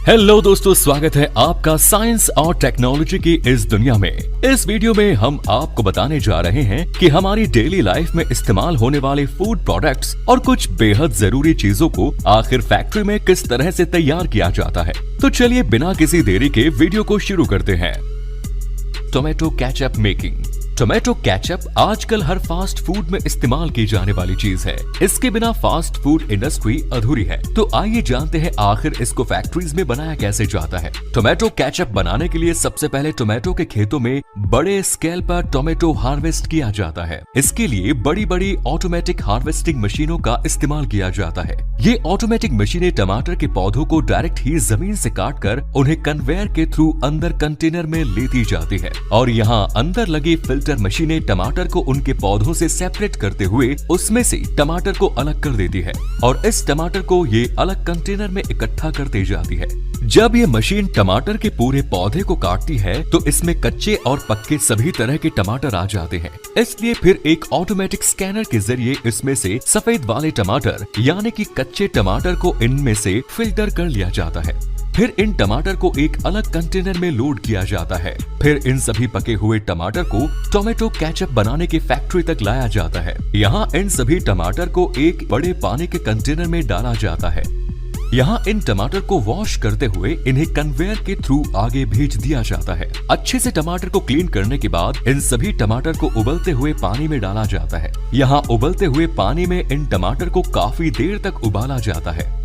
Hello दोस्तों, स्वागत है आपका साइंस और टेक्नोलॉजी की इस दुनिया में। इस वीडियो में हम आपको बताने जा रहे हैं कि हमारी डेली लाइफ में इस्तेमाल होने वाले फूड प्रोडक्ट्स और कुछ बेहद जरूरी चीजों को आखिर फैक्ट्री में किस तरह से तैयार किया जाता है। तो चलिए बिना किसी देरी के वीडियो को शुरू करते हैं। Tomato ketchup making. Tomato ketchup आजकल हर फास्ट फूड में इस्तेमाल की जाने वाली चीज है। इसके बिना फास्ट फूड इंडस्ट्री अधूरी है। तो आइए जानते हैं आखिर इसको फैक्ट्रीज में बनाया कैसे जाता है। टोमेटो केचप बनाने के लिए सबसे पहले टोमेटो के खेतों में बड़े स्केल पर टोमेटो हार्वेस्ट किया जाता है। इसके लिए बड़ी बड़ी ऑटोमेटिक हार्वेस्टिंग मशीनों का इस्तेमाल किया जाता है। ये ऑटोमेटिक मशीनें टमाटर के पौधों को डायरेक्ट ही जमीन से काट कर उन्हें कन्वेयर के थ्रू अंदर कंटेनर में लेती जाती है और यहाँ अंदर लगी फिल्टर मशीनें टमाटर को उनके पौधों से सेपरेट करते हुए उसमें से टमाटर को अलग कर देती है और इस टमाटर को ये अलग कंटेनर में इकट्ठा करते जाती है। जब ये मशीन टमाटर के पूरे पौधे को काटती है तो इसमें कच्चे और पक्के सभी तरह के टमाटर आ जाते हैं। इसलिए फिर एक ऑटोमेटिक स्कैनर के जरिए इसमें से सफेद वाले टमाटर यानी कि कच्चे टमाटर को इनमें से फिल्टर कर लिया जाता है। फिर इन टमाटर को एक अलग कंटेनर में लोड किया जाता है। फिर इन सभी पके हुए टमाटर को टोमेटो केचप बनाने की फैक्ट्री तक लाया जाता है। यहाँ इन सभी टमाटर को एक बड़े पानी के कंटेनर में डाला जाता है। यहाँ इन टमाटर को वॉश करते हुए इन्हें कन्वेयर के थ्रू आगे भेज दिया जाता है। अच्छे से टमाटर को क्लीन करने के बाद इन सभी टमाटर को उबलते हुए पानी में डाला जाता है। यहाँ उबलते हुए पानी में इन टमाटर को काफी देर तक उबाला जाता है।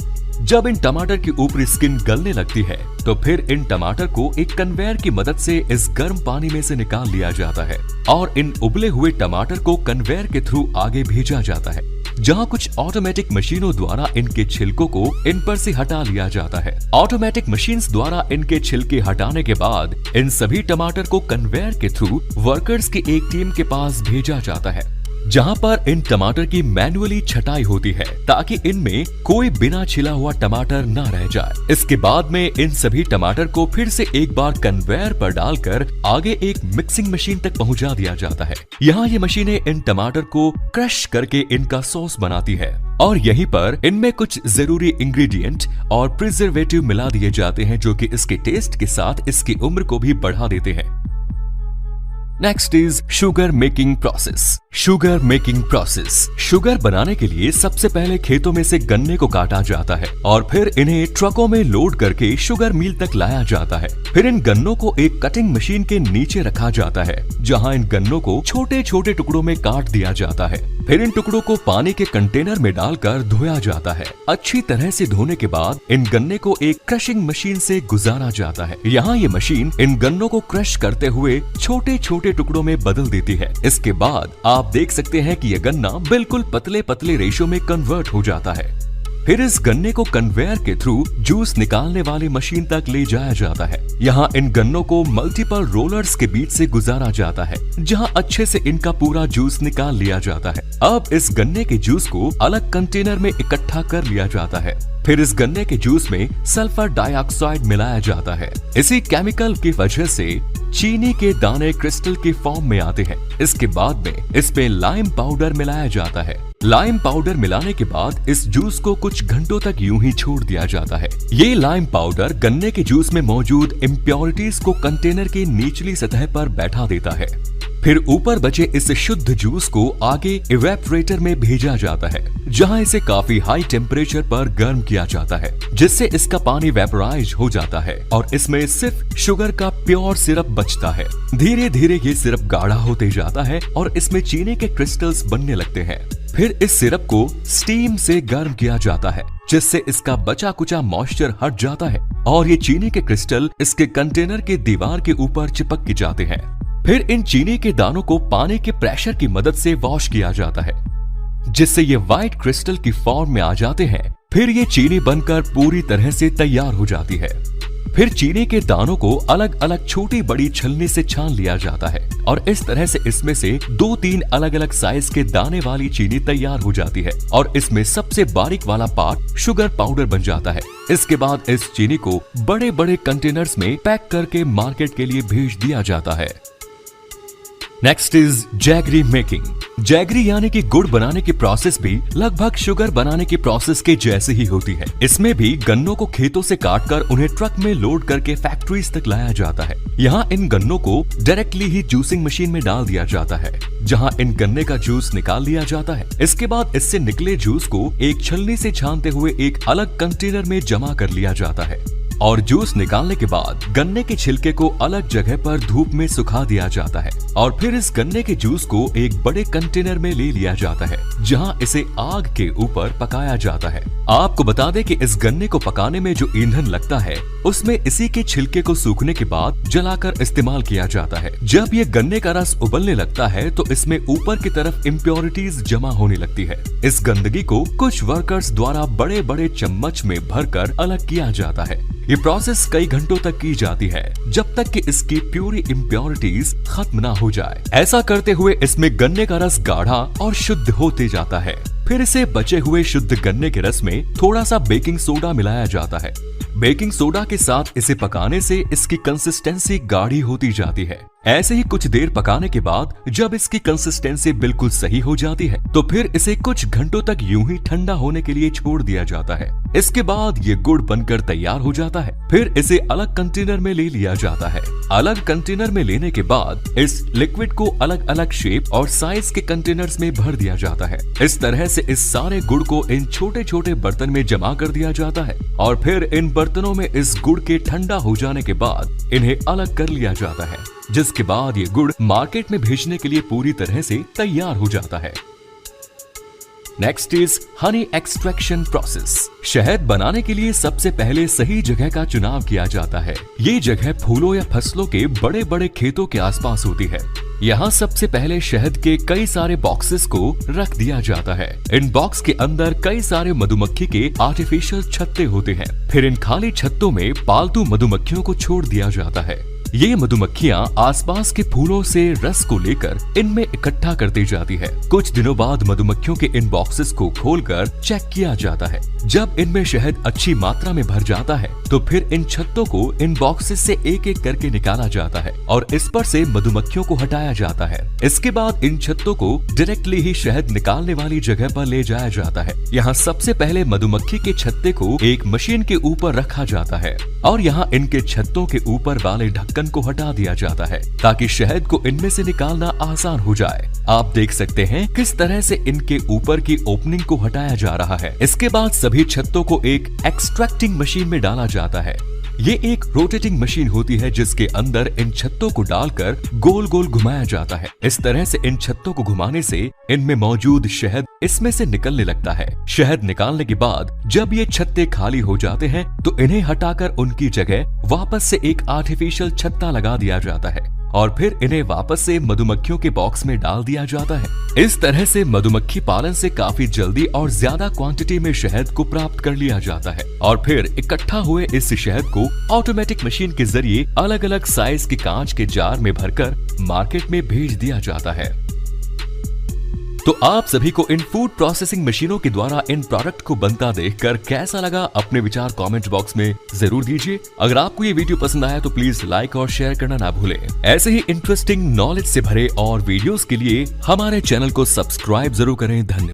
जब इन टमाटर की ऊपरी स्किन गलने लगती है तो फिर इन टमाटर को एक कन्वेयर की मदद से इस गर्म पानी में से निकाल लिया जाता है और इन उबले हुए टमाटर को कन्वेयर के थ्रू आगे भेजा जाता है, जहां कुछ ऑटोमेटिक मशीनों द्वारा इनके छिलकों को इन पर से हटा लिया जाता है। ऑटोमेटिक मशीन्स द्वारा इनके छिलके हटाने के बाद इन सभी टमाटर को कन्वेयर के थ्रू वर्कर्स की एक टीम के पास भेजा जाता है, जहां पर इन टमाटर की मैन्युअली छटाई होती है ताकि इनमें कोई बिना छिला हुआ टमाटर न रह जाए। इसके बाद में इन सभी टमाटर को फिर से एक बार कन्वेयर पर डालकर आगे एक मिक्सिंग मशीन तक पहुंचा दिया जाता है। यहाँ ये मशीनें इन टमाटर को क्रश करके इनका सॉस बनाती है और यहीं पर इनमें कुछ जरूरी इंग्रेडिएंट और प्रिजर्वेटिव मिला दिए जाते हैं जो कि इसके टेस्ट के साथ इसकी उम्र को भी बढ़ा देते हैं। Next is sugar making process. Sugar making process. Sugar बनाने के लिए सबसे पहले खेतों में से गन्ने को काटा जाता है और फिर इन्हें ट्रकों में लोड करके शुगर मिल तक लाया जाता है। फिर इन गन्नों को एक कटिंग मशीन के नीचे रखा जाता है, जहां इन गन्नों को छोटे छोटे टुकड़ों में काट दिया जाता है। फिर इन टुकड़ों को पानी के कंटेनर में डालकर धोया जाता है। अच्छी तरह से धोने के बाद इन गन्ने को एक क्रशिंग मशीन से गुजारा जाता है। यहाँ ये मशीन इन गन्नों को क्रश करते हुए छोटे छोटे टुकड़ों में बदल देती है। इसके बाद आप देख सकते हैं कि यह गन्ना बिल्कुल पतले पतले रेशों में कन्वर्ट हो जाता है। फिर इस गन्ने को कन्वेयर के थ्रू जूस निकालने वाली मशीन तक ले जाया जाता है। यहाँ इन गन्नों को मल्टीपल रोलर्स के बीच से गुजारा जाता है, जहाँ अच्छे से इनका पूरा जूस निकाल लिया जाता है। अब इस गन्ने के जूस को अलग कंटेनर में इकट्ठा कर लिया जाता है। फिर इस गन्ने के जूस में सल्फर डाइऑक्साइड मिलाया जाता है। इसी केमिकल की वजह से चीनी के दाने क्रिस्टल की फॉर्म में आते हैं। इसके बाद में इसमें लाइम पाउडर मिलाया जाता है। लाइम पाउडर मिलाने के बाद इस जूस को कुछ घंटों तक यूं ही छोड़ दिया जाता है। ये लाइम पाउडर गन्ने के जूस में मौजूद इम्प्योरिटीज को कंटेनर की निचली सतह पर बैठा देता है। फिर ऊपर बचे इस शुद्ध जूस को आगे इवेपोरेटर में भेजा जाता है, जहां इसे काफी हाई टेम्परेचर पर गर्म किया जाता है, जिससे इसका पानी वेपोराइज हो जाता है और इसमें सिर्फ शुगर का प्योर सिरप बचता है। धीरे धीरे ये सिरप गाढ़ा होते जाता है और इसमें चीनी के क्रिस्टल्स बनने लगते हैं। फिर इस सिरप को स्टीम से गर्म किया जाता है, जिससे इसका बचा कुचा मॉइस्चर हट जाता है और ये चीनी के क्रिस्टल इसके कंटेनर के दीवार के ऊपर चिपक के जाते हैं। फिर इन चीनी के दानों को पानी के प्रेशर की मदद से वॉश किया जाता है, जिससे ये व्हाइट क्रिस्टल की फॉर्म में आ जाते हैं। फिर ये चीनी बनकर पूरी तरह से तैयार हो जाती है। फिर चीनी के दानों को अलग अलग छोटी बड़ी छलनी से छान लिया जाता है और इस तरह से इसमें से 2-3 अलग अलग साइज के दाने वाली चीनी तैयार हो जाती है और इसमें सबसे बारीक वाला पार्ट शुगर पाउडर बन जाता है। इसके बाद इस चीनी को बड़े बड़े कंटेनर्स में पैक करके मार्केट के लिए भेज दिया जाता है। Next is jaggery making. Jaggery यानी कि गुड़ बनाने की प्रोसेस भी लगभग शुगर बनाने की प्रोसेस के जैसे ही होती है। इसमें भी गन्नों को खेतों से काटकर उन्हें ट्रक में लोड करके फैक्ट्रीज तक लाया जाता है। यहाँ इन गन्नों को डायरेक्टली ही जूसिंग मशीन में डाल दिया जाता है, जहाँ इन गन्ने का जूस निकाल लिया जाता है। इसके बाद इससे निकले जूस को एक छलनी से छानते हुए एक अलग कंटेनर में जमा कर लिया जाता है और जूस निकालने के बाद गन्ने के छिलके को अलग जगह पर धूप में सुखा दिया जाता है और फिर इस गन्ने के जूस को एक बड़े कंटेनर में ले लिया जाता है, जहां इसे आग के ऊपर पकाया जाता है। आपको बता दें कि इस गन्ने को पकाने में जो ईंधन लगता है उसमें इसी के छिलके को सूखने के बाद जलाकर इस्तेमाल किया जाता है। जब ये गन्ने का रस उबलने लगता है तो इसमें ऊपर की तरफ इम्प्योरिटीज जमा होने लगती है। इस गंदगी को कुछ वर्कर्स द्वारा बड़े बड़े चम्मच में भरकर अलग किया जाता है। ये प्रोसेस कई घंटों तक की जाती है जब तक कि इसकी प्यूरी इम्प्योरिटीज खत्म ना हो जाए। ऐसा करते हुए इसमें गन्ने का रस गाढ़ा और शुद्ध होते जाता है। फिर इसे बचे हुए शुद्ध गन्ने के रस में थोड़ा सा बेकिंग सोडा मिलाया जाता है। बेकिंग सोडा के साथ इसे पकाने से इसकी कंसिस्टेंसी गाढ़ी होती जाती है। ऐसे ही कुछ देर पकाने के बाद जब इसकी कंसिस्टेंसी बिल्कुल सही हो जाती है तो फिर इसे कुछ घंटों तक यूं ही ठंडा होने के लिए छोड़ दिया जाता है। इसके बाद ये गुड़ बनकर तैयार हो जाता है। फिर इसे अलग कंटेनर में ले लिया जाता है। अलग कंटेनर में लेने के बाद इस लिक्विड को अलग अलग शेप और साइज के कंटेनर्स में भर दिया जाता है। इस तरह से इस सारे गुड़ को इन छोटे छोटे बर्तन में जमा कर दिया जाता है और फिर इन बर्तनों में इस गुड़ के ठंडा हो जाने के बाद इन्हें अलग कर लिया जाता है, जिसके बाद ये गुड़ मार्केट में भेजने के लिए पूरी तरह से तैयार हो जाता है। Next is Honey extraction process. शहद बनाने के लिए सबसे पहले सही जगह का चुनाव किया जाता है। ये जगह फूलों या फसलों के बड़े बड़े खेतों के आसपास होती है। यहाँ सबसे पहले शहद के कई सारे बॉक्सेस को रख दिया जाता है। इन बॉक्स के अंदर कई सारे मधुमक्खी के आर्टिफिशियल छत्ते होते हैं। फिर इन खाली छत्तों में पालतू मधुमक्खियों को छोड़ दिया जाता है। ये मधुमक्खियाँ आसपास के फूलों से रस को लेकर इनमें इकट्ठा करती जाती है। कुछ दिनों बाद मधुमक्खियों के इन बॉक्सेस को खोलकर चेक किया जाता है। जब इनमें शहद अच्छी मात्रा में भर जाता है तो फिर इन छत्तों को इन बॉक्सेस से एक एक करके निकाला जाता है और इस पर से मधुमक्खियों को हटाया जाता है। इसके बाद इन छत्तों को डायरेक्टली ही शहद निकालने वाली जगह पर ले जाया जाता है। यहाँ सबसे पहले मधुमक्खी के छत्ते को एक मशीन के ऊपर रखा जाता है और यहाँ इनके छत्तों के ऊपर वाले ढक्कन को हटा दिया जाता है ताकि शहद को इनमें से निकालना आसान हो जाए। आप देख सकते हैं किस तरह से इनके ऊपर की ओपनिंग को हटाया जा रहा है। इसके बाद सभी छत्तों को एक एक्सट्रैक्टिंग मशीन में डाला जाता है। ये एक रोटेटिंग मशीन होती है जिसके अंदर इन छत्तों को डालकर गोल गोल घुमाया जाता है। इस तरह से इन छत्तों को घुमाने से इनमें मौजूद शहद इसमें से निकलने लगता है। शहद निकालने के बाद जब ये छत्ते खाली हो जाते हैं तो इन्हें हटाकर उनकी जगह वापस से एक आर्टिफिशियल छत्ता लगा दिया जाता है और फिर इन्हें वापस से मधुमक्खियों के बॉक्स में डाल दिया जाता है। इस तरह से मधुमक्खी पालन से काफी जल्दी और ज्यादा क्वांटिटी में शहद को प्राप्त कर लिया जाता है और फिर इकट्ठा हुए इस शहद को ऑटोमेटिक मशीन के जरिए अलग अलग साइज के कांच के जार में भरकर मार्केट में भेज दिया जाता है। तो आप सभी को इन फूड प्रोसेसिंग मशीनों के द्वारा इन प्रोडक्ट को बनता देखकर कैसा लगा, अपने विचार कमेंट बॉक्स में जरूर दीजिए। अगर आपको ये वीडियो पसंद आया तो प्लीज लाइक और शेयर करना ना भूलें। ऐसे ही इंटरेस्टिंग नॉलेज से भरे और वीडियोस के लिए हमारे चैनल को सब्सक्राइब जरूर करें। धन्यवाद।